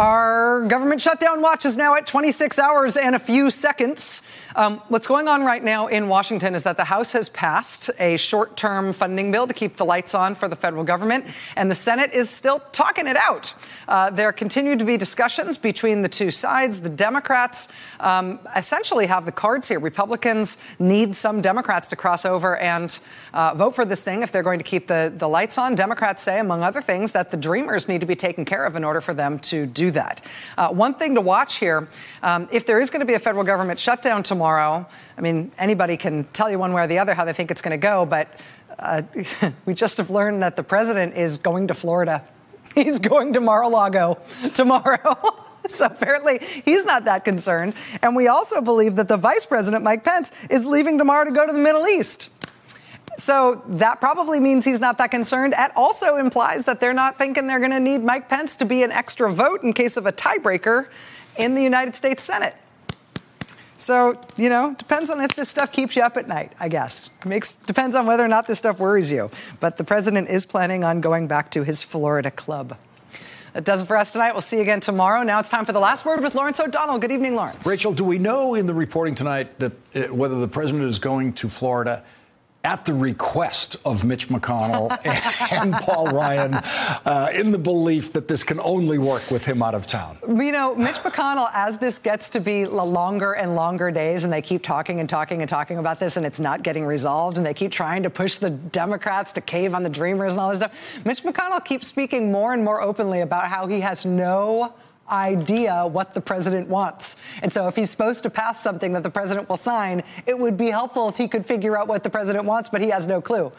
Our government shutdown watch is now at 26 hours and a few seconds. What's going on right now in Washington is that the House has passed a short-term funding bill to keep the lights on for the federal government, and the Senate is still talking it out. There continue to be discussions between the two sides. The Democrats essentially have the cards here. Republicans need some Democrats to cross over and vote for this thing if they're going to keep the lights on. Democrats say, among other things, that the Dreamers need to be taken care of in order for them to do that. One thing to watch here, if there is going to be a federal government shutdown tomorrow, I mean, anybody can tell you one way or the other how they think it's going to go, but we just have learned that the president is going to Florida. He's going to Mar-a-Lago tomorrow. So apparently he's not that concerned. And we also believe that the vice president, Mike Pence, is leaving tomorrow to go to the Middle East. So that probably means he's not that concerned. It also implies that they're not thinking they're going to need Mike Pence to be an extra vote in case of a tiebreaker in the United States Senate. So, depends on if this stuff keeps you up at night, I guess. Depends on whether or not this stuff worries you. But the president is planning on going back to his Florida club. That does it for us tonight. We'll see you again tomorrow. Now it's time for The Last Word with Lawrence O'Donnell. Good evening, Lawrence. Rachel, do we know in the reporting tonight that whether the president is going to Florida at the request of Mitch McConnell and Paul Ryan, in the belief that this can only work with him out of town? Mitch McConnell, as this gets to be longer and longer days, and they keep talking and talking and talking about this, and it's not getting resolved, and they keep trying to push the Democrats to cave on the Dreamers and all this stuff, Mitch McConnell keeps speaking more and more openly about how he has no idea what the president wants. And so if he's supposed to pass something that the president will sign, it would be helpful if he could figure out what the president wants, but he has no clue.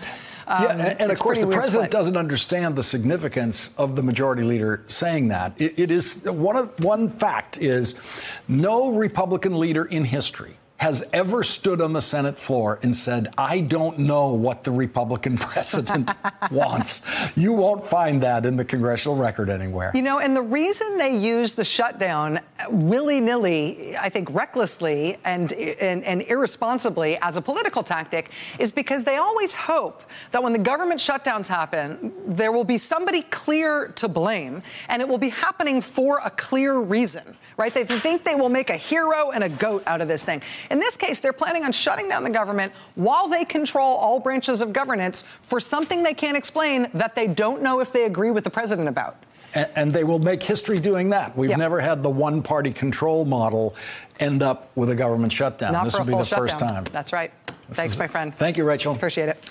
And of course, the president doesn't understand the significance of the majority leader saying that. It is one fact is no Republican leader in history has ever stood on the Senate floor and said, I don't know what the Republican president wants. You won't find that in the congressional record anywhere. And the reason they use the shutdown willy-nilly, I think recklessly and irresponsibly as a political tactic is because they always hope that when the government shutdowns happen, there will be somebody clear to blame, and it will be happening for a clear reason, right? They think they will make a hero and a goat out of this thing. In this case, they're planning on shutting down the government while they control all branches of governance for something they can't explain that they don't know if they agree with the president about. And they will make history doing that. We've never had the one-party control model end up with a government shutdown. Not this for will be a full the first shutdown. time. That's right. Thanks, my friend. Thank you, Rachel. Appreciate it.